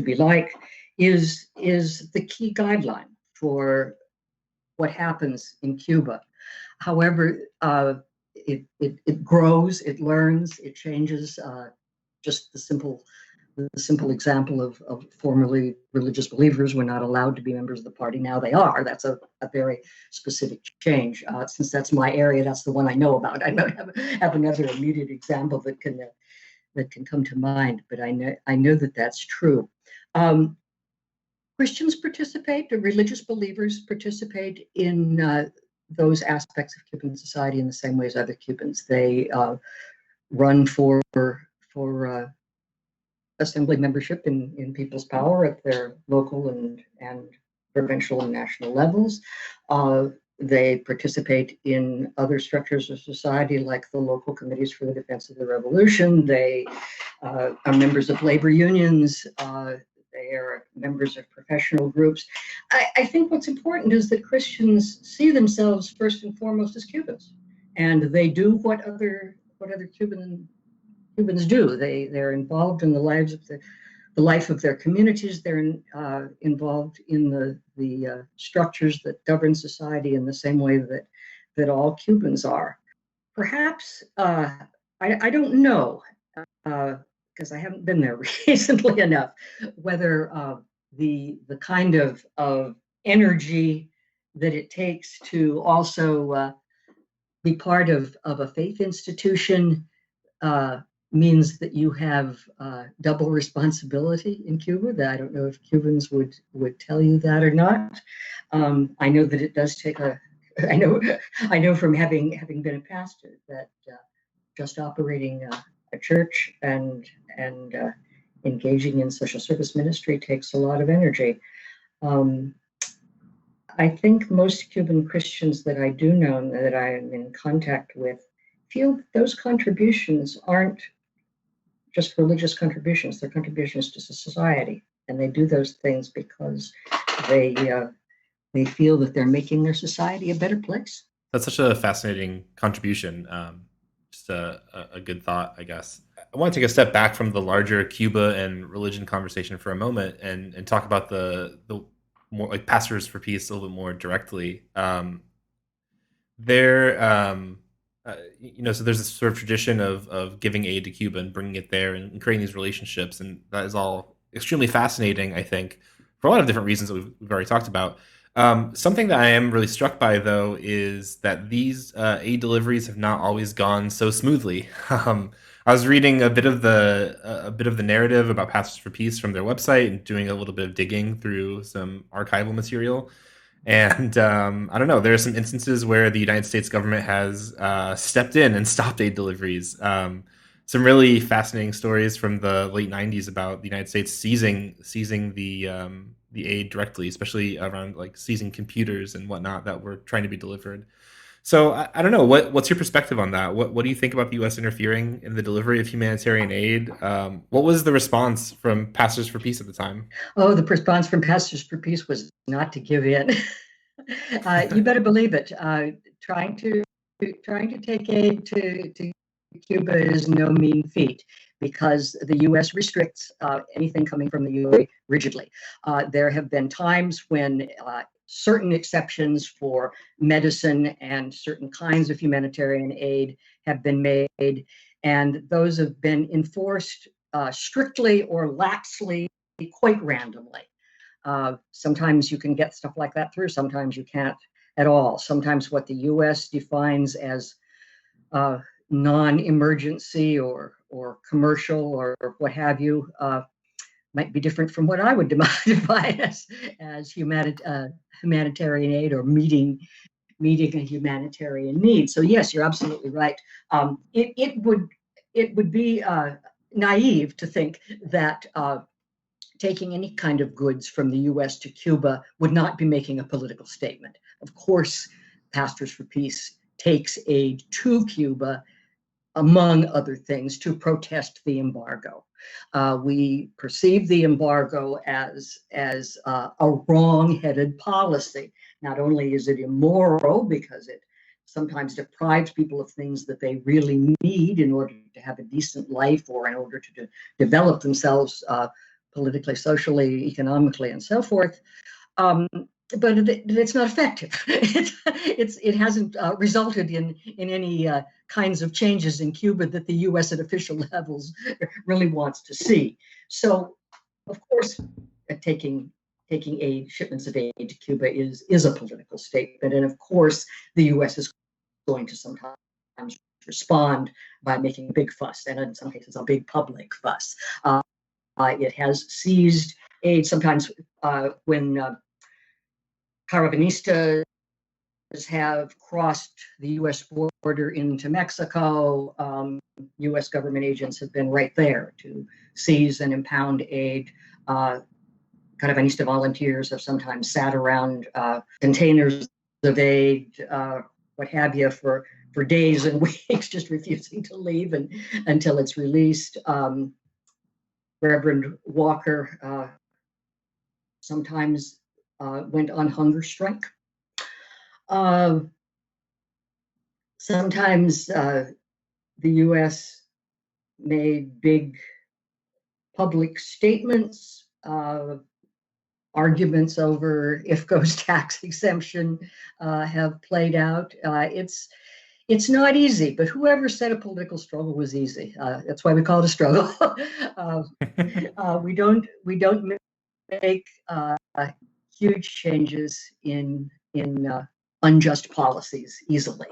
be like is the key guideline for what happens in Cuba. However, it grows, it learns, it changes. Just the simple example of formerly religious believers were not allowed to be members of the party. Now they are. That's a very specific change. Since that's my area, that's the one I know about. I don't have another immediate example that can come to mind, but I know that that's true. Christians participate, the religious believers participate in those aspects of Cuban society in the same way as other Cubans. They run for assembly membership in People's Power at their local and provincial and national levels. They participate in other structures of society like the local committees for the defense of the revolution. They are members of labor unions. They are members of professional groups. I think what's important is that Christians see themselves first and foremost as Cubans, and they do what other Cubans do. They're involved in the life of their communities. They're involved in the structures that govern society in the same way that all Cubans are. Perhaps I don't know, because I haven't been there recently enough, whether the kind of energy that it takes to also be part of a faith institution means that you have double responsibility in Cuba. That I don't know if Cubans would tell you that or not. I know that it does take I know from having been a pastor that just operating a church and engaging in social service ministry takes a lot of energy. I think most Cuban Christians that I do know and that I am in contact with feel those contributions aren't just religious contributions, they're contributions to society. And they do those things because they feel that they're making their society a better place. That's such a fascinating contribution. Just a good thought, I guess. I want to take a step back from the larger Cuba and religion conversation for a moment and talk about the more like Pastors for Peace a little bit more directly. So there's this sort of tradition of giving aid to Cuba and bringing it there and creating these relationships, and that is all extremely fascinating, I think, for a lot of different reasons that we've already talked about. Something that I am really struck by, though, is that these aid deliveries have not always gone so smoothly. I was reading a bit of the narrative about Pastors for Peace from their website and doing a little bit of digging through some archival material. And I don't know, there are some instances where the United States government has stepped in and stopped aid deliveries. Some really fascinating stories from the late '90s about the United States seizing the aid directly, especially around like seizing computers and whatnot that were trying to be delivered. So I don't know, what's your perspective on that? What do you think about the U.S. interfering in the delivery of humanitarian aid? What was the response from Pastors for Peace at the time? Oh, the response from Pastors for Peace was not to give in. You better believe it. Trying to take aid to Cuba is no mean feat, because the U.S. restricts anything coming from the U.S. rigidly. There have been times when certain exceptions for medicine and certain kinds of humanitarian aid have been made, and those have been enforced strictly or laxly, quite randomly. Sometimes you can get stuff like that through, sometimes you can't at all. Sometimes what the U.S. defines as non-emergency or commercial or what have you might be different from what I would define as humanitarian aid or meeting a humanitarian need. So yes, you're absolutely right. It would be naive to think that taking any kind of goods from the U.S. to Cuba would not be making a political statement. Of course, Pastors for Peace takes aid to Cuba, among other things, to protest the embargo. We perceive the embargo as a wrong-headed policy. Not only is it immoral because it sometimes deprives people of things that they really need in order to have a decent life or in order to develop themselves politically, socially, economically, and so forth. But it's not effective. It hasn't resulted in any kinds of changes in Cuba that the U.S. at official levels really wants to see. So, of course, taking aid, shipments of aid to Cuba is a political statement, and of course, the U.S. is going to sometimes respond by making a big fuss, and in some cases, a big public fuss. It has seized aid sometimes when Caravanistas have crossed the U.S. border into Mexico. U.S. government agents have been right there to seize and impound aid. Caravanista volunteers have sometimes sat around containers of aid, what have you, for days and weeks, just refusing to leave until it's released. Reverend Walker sometimes went on hunger strike. Sometimes the U.S. made big public statements. Arguments over IFCO's tax exemption have played out. It's not easy, but whoever said a political struggle was easy. That's why we call it a struggle. We don't make huge changes in unjust policies easily.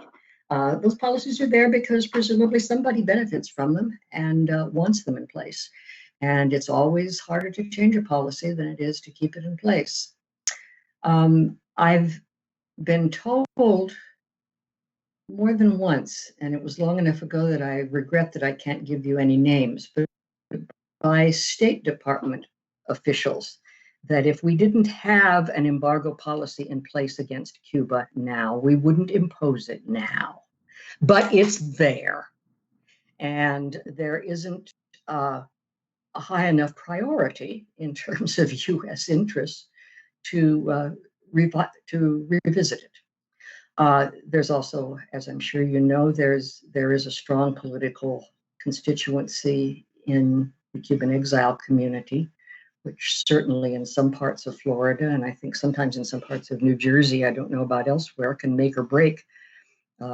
Those policies are there because presumably somebody benefits from them and wants them in place. And it's always harder to change a policy than it is to keep it in place. I've been told more than once, and it was long enough ago that I regret that I can't give you any names, but by State Department officials that if we didn't have an embargo policy in place against Cuba now, we wouldn't impose it now. But it's there. And there isn't a high enough priority in terms of U.S. interests to revisit it. There's also, as I'm sure you know, there is a strong political constituency in the Cuban exile community, which certainly in some parts of Florida, and I think sometimes in some parts of New Jersey, I don't know about elsewhere, can make or break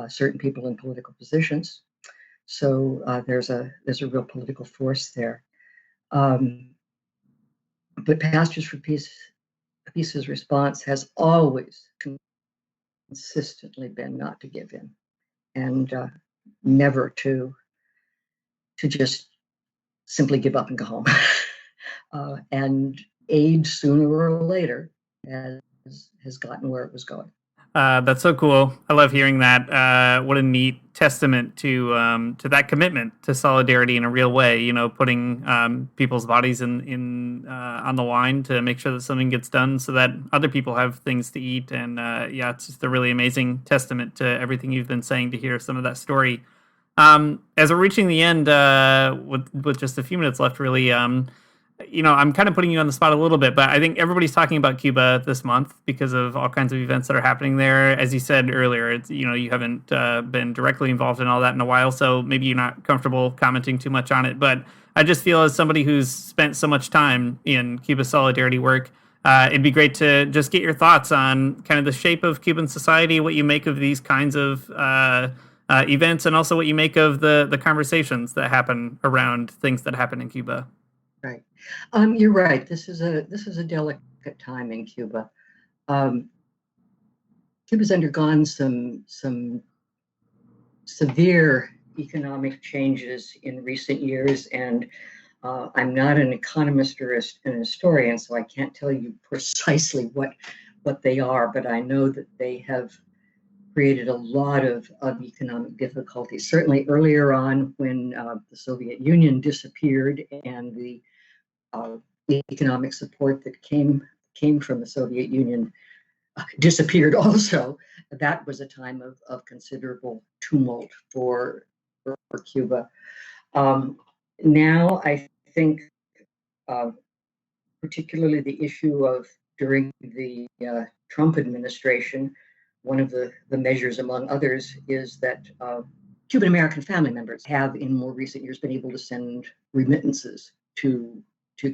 certain people in political positions. So there's a real political force there. But Pastors for Peace's response has always consistently been not to give in, and never to just simply give up and go home. And aid sooner or later has gotten where it was going. That's so cool. I love hearing that. What a neat testament to that commitment to solidarity in a real way. You know, putting people's bodies in on the line to make sure that something gets done, so that other people have things to eat. And yeah, it's just a really amazing testament to everything you've been saying. To hear some of that story. As we're reaching the end, with just a few minutes left, really. You know, I'm kind of putting you on the spot a little bit, but I think everybody's talking about Cuba this month because of all kinds of events that are happening there. As you said earlier, it's, you know, you haven't been directly involved in all that in a while, so maybe you're not comfortable commenting too much on it. But I just feel, as somebody who's spent so much time in Cuba solidarity work, it'd be great to just get your thoughts on kind of the shape of Cuban society, what you make of these kinds of events, and also what you make of the conversations that happen around things that happen in Cuba. Right. You're right. This is a delicate time in Cuba. Cuba's undergone some severe economic changes in recent years, and I'm not an economist or an historian, so I can't tell you precisely what they are, but I know that they have created a lot of economic difficulties. Certainly earlier on, when the Soviet Union disappeared and the economic support that came from the Soviet Union disappeared also, that was a time of considerable tumult for Cuba. Now I think particularly the issue of, during the Trump administration, one of the measures among others is that Cuban American family members have in more recent years been able to send remittances to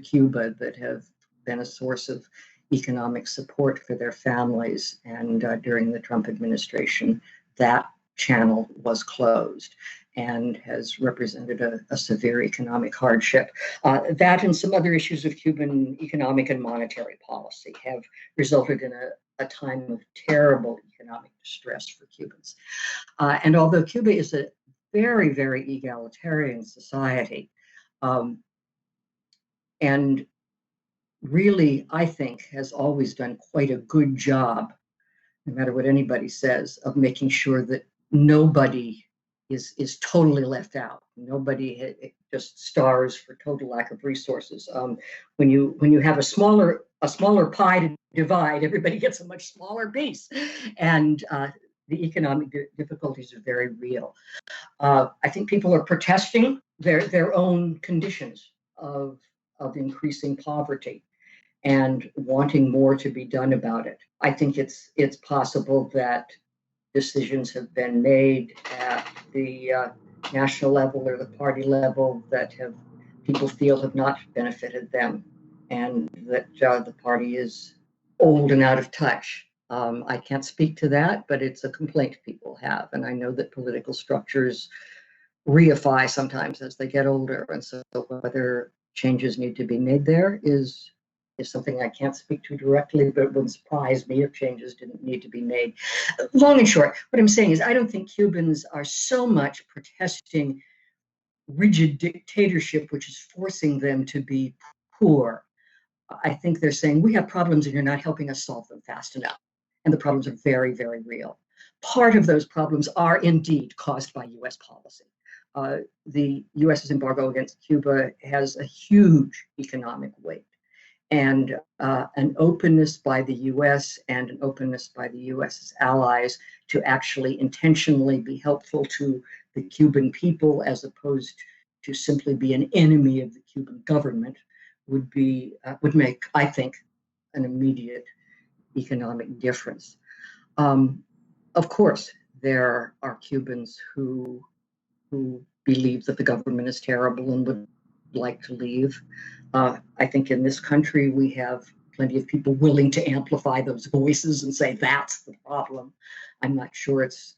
Cuba that have been a source of economic support for their families. And during the Trump administration, that channel was closed and has represented a severe economic hardship. That and some other issues of Cuban economic and monetary policy have resulted in a time of terrible economic distress for Cubans. And although Cuba is a very, very egalitarian society, and really, I think, has always done quite a good job, no matter what anybody says, of making sure that nobody is totally left out. Nobody just starves for total lack of resources. When you have a smaller pie to divide, everybody gets a much smaller piece, and the economic difficulties are very real. I think people are protesting their own conditions of increasing poverty and wanting more to be done about it. I think it's possible that decisions have been made at the national level or the party level that people feel have not benefited them, and that the party is old and out of touch. I can't speak to that, but it's a complaint people have, and I know that political structures reify sometimes as they get older, and so whether changes need to be made there is something I can't speak to directly, but it wouldn't surprise me if changes didn't need to be made. Long and short, what I'm saying is I don't think Cubans are so much protesting rigid dictatorship, which is forcing them to be poor. I think they're saying, we have problems and you're not helping us solve them fast enough. And the problems are very, very real. Part of those problems are indeed caused by US policy. The US's embargo against Cuba has a huge economic weight. and an openness by the U.S. and an openness by the U.S.'s allies to actually intentionally be helpful to the Cuban people as opposed to simply be an enemy of the Cuban government would make, I think, an immediate economic difference. Of course, there are Cubans who believe that the government is terrible and would like to leave. I think in this country we have plenty of people willing to amplify those voices and say that's the problem. I'm not sure it's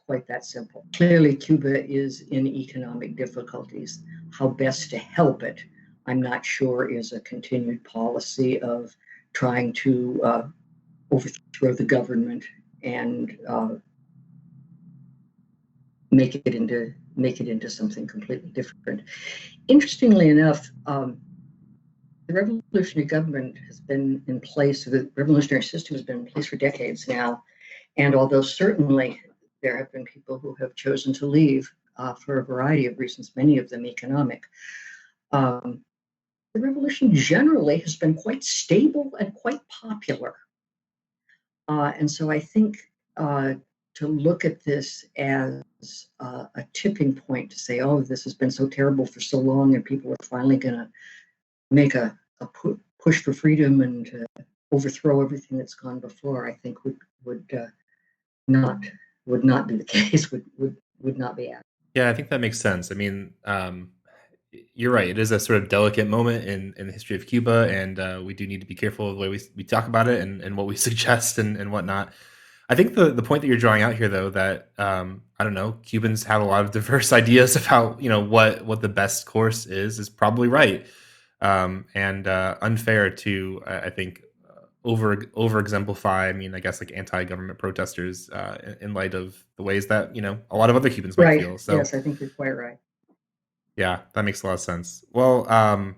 quite that simple. Clearly, Cuba is in economic difficulties. How best to help it, I'm not sure, is a continued policy of trying to overthrow the government and make it into something completely different. Interestingly enough, the revolutionary government has been in place, the revolutionary system has been in place for decades now. And although certainly there have been people who have chosen to leave for a variety of reasons, many of them economic, the revolution generally has been quite stable and quite popular. And so I think to look at this as a tipping point to say, oh, this has been so terrible for so long and people are finally going to make a push for freedom and overthrow everything that's gone before, I think would not be the case, would not be accurate. Yeah, I think that makes sense. I mean, you're right. It is a sort of delicate moment in the history of Cuba, and we do need to be careful of the way we talk about it and what we suggest and whatnot. I think the point that you're drawing out here, though, that I don't know, Cubans have a lot of diverse ideas about what the best course is probably right, and unfair to I think over exemplify. I mean, I guess like anti-government protesters in light of the ways that a lot of other Cubans might Right. feel. So Yes, I think you're quite right. yeah, that makes a lot of sense. Well,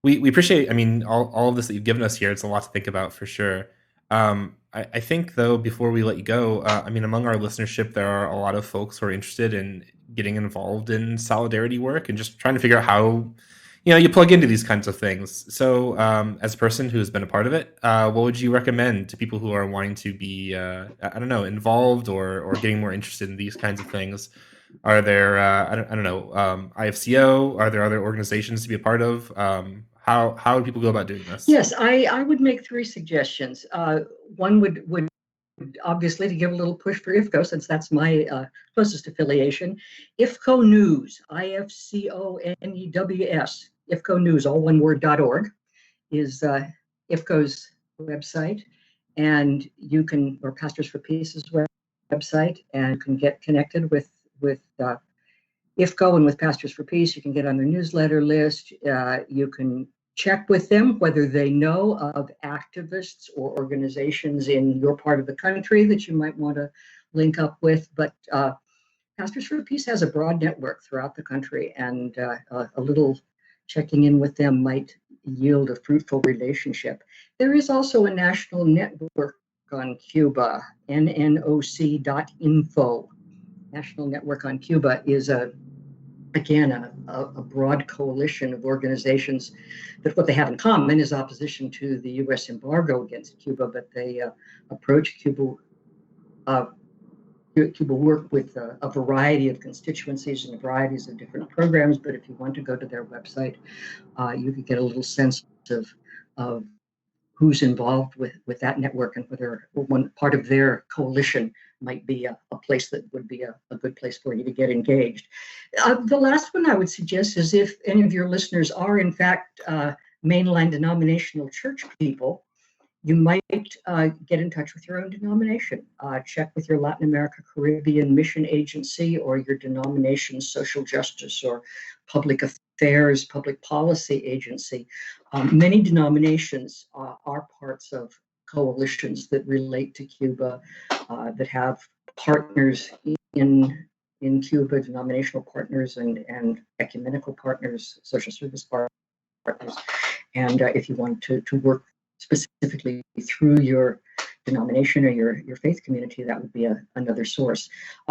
we appreciate, I mean, all of this that you've given us here. It's a lot to think about for sure. I think, though, before we let you go, I mean, among our listenership, there are a lot of folks who are interested in getting involved in solidarity work and just trying to figure out how, you plug into these kinds of things. So as a person who has been a part of it, what would you recommend to people who are wanting to be, I don't know, involved or getting more interested in these kinds of things? Are there, I don't know, IFCO? Are there other organizations to be a part of? How would people go about doing this? Yes, I would make 3 suggestions. One would obviously to give a little push for IFCO, since that's my closest affiliation. IFCO News, IFCONEWS, IFCO News, all one word.org, is IFCO's website, and you can, or Pastors for Peace's website, and you can get connected with IFCO and with Pastors for Peace. You can get on their newsletter list. You can check with them whether they know of activists or organizations in your part of the country that you might want to link up with. But Pastors for Peace has a broad network throughout the country, and a little checking in with them might yield a fruitful relationship. There is also a national network on Cuba, nnoc.info. National Network on Cuba is a broad coalition of organizations that what they have in common is opposition to the U.S. embargo against Cuba, but they approach Cuba work with a variety of constituencies and varieties of different programs. But if you want to go to their website, you could get a little sense of who's involved with that network and whether one part of their coalition might be a place that would be a good place for you to get engaged. The last one I would suggest is if any of your listeners are in fact mainline denominational church people, you might get in touch with your own denomination. Check with your Latin America Caribbean mission agency or your denomination's social justice or public affairs, public policy agency. Many denominations are parts of coalitions that relate to Cuba, that have partners in Cuba, denominational partners and ecumenical partners, social service partners. And if you want to work specifically through your denomination or your faith community, that would be another source.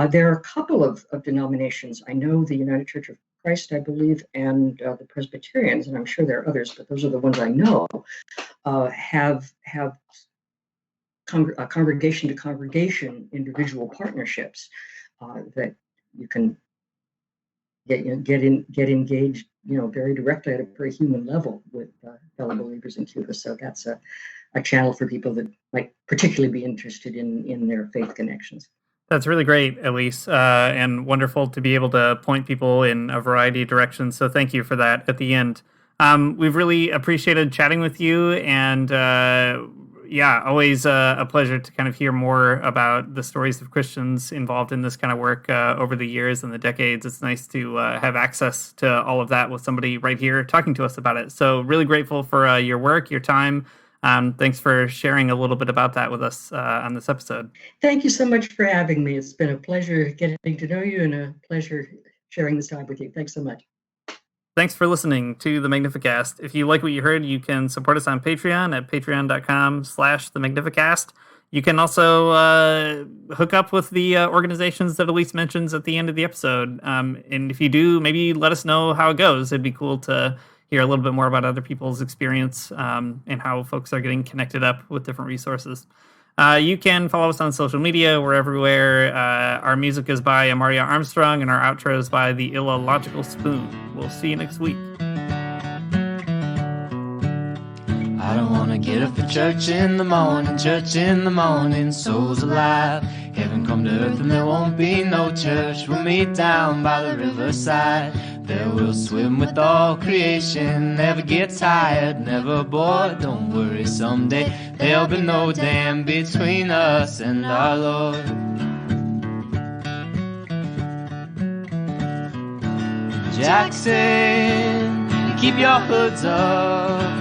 There are a couple of denominations. I know the United Church of Christ, I believe, and the Presbyterians, and I'm sure there are others, but those are the ones I know, have congregation to congregation individual partnerships that you can get engaged, very directly at a very human level with fellow believers in Cuba. So that's a channel for people that might particularly be interested in their faith connections. That's really great, Elice, and wonderful to be able to point people in a variety of directions. So thank you for that at the end. We've really appreciated chatting with you, and always a pleasure to kind of hear more about the stories of Christians involved in this kind of work over the years and the decades. It's nice to have access to all of that with somebody right here talking to us about it. So really grateful for your work, your time. Thanks for sharing a little bit about that with us on this episode. Thank you so much for having me. It's been a pleasure getting to know you and a pleasure sharing this time with you. Thanks so much. Thanks for listening to the Magnificast. If you like what you heard, you can support us on Patreon at patreon.com/the Magnificast. You can also hook up with the organizations that Elice mentions at the end of the episode. And if you do, maybe let us know how it goes. It'd be cool to hear a little bit more about other people's experience and how folks are getting connected up with different resources. You can follow us on social media. We're everywhere. Our music is by Amaria Armstrong, and our outro is by The Illogical Spoon. We'll see you next week. I don't want to get up for church in the morning, souls alive. Heaven come to earth and there won't be no church. We'll meet down by the riverside. There we'll swim with all creation. Never get tired, never bored. Don't worry, someday there'll be no dam between us and our Lord. Jackson, you keep your hoods up.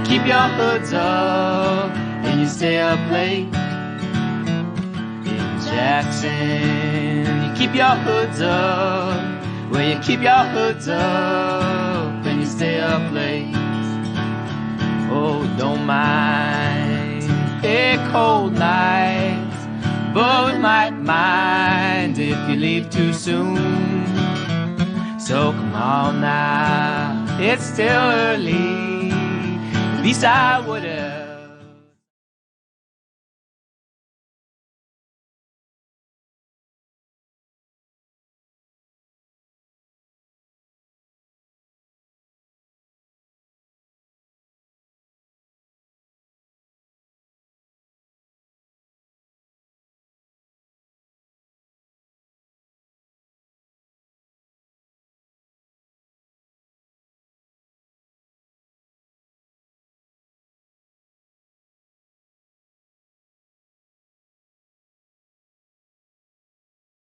Keep your hoods up and you stay up late. In Jackson, you keep your hoods up. Well, you keep your hoods up and you stay up late. Oh, don't mind a cold night, but we might mind if you leave too soon. So come on now, it's still early. At least I would've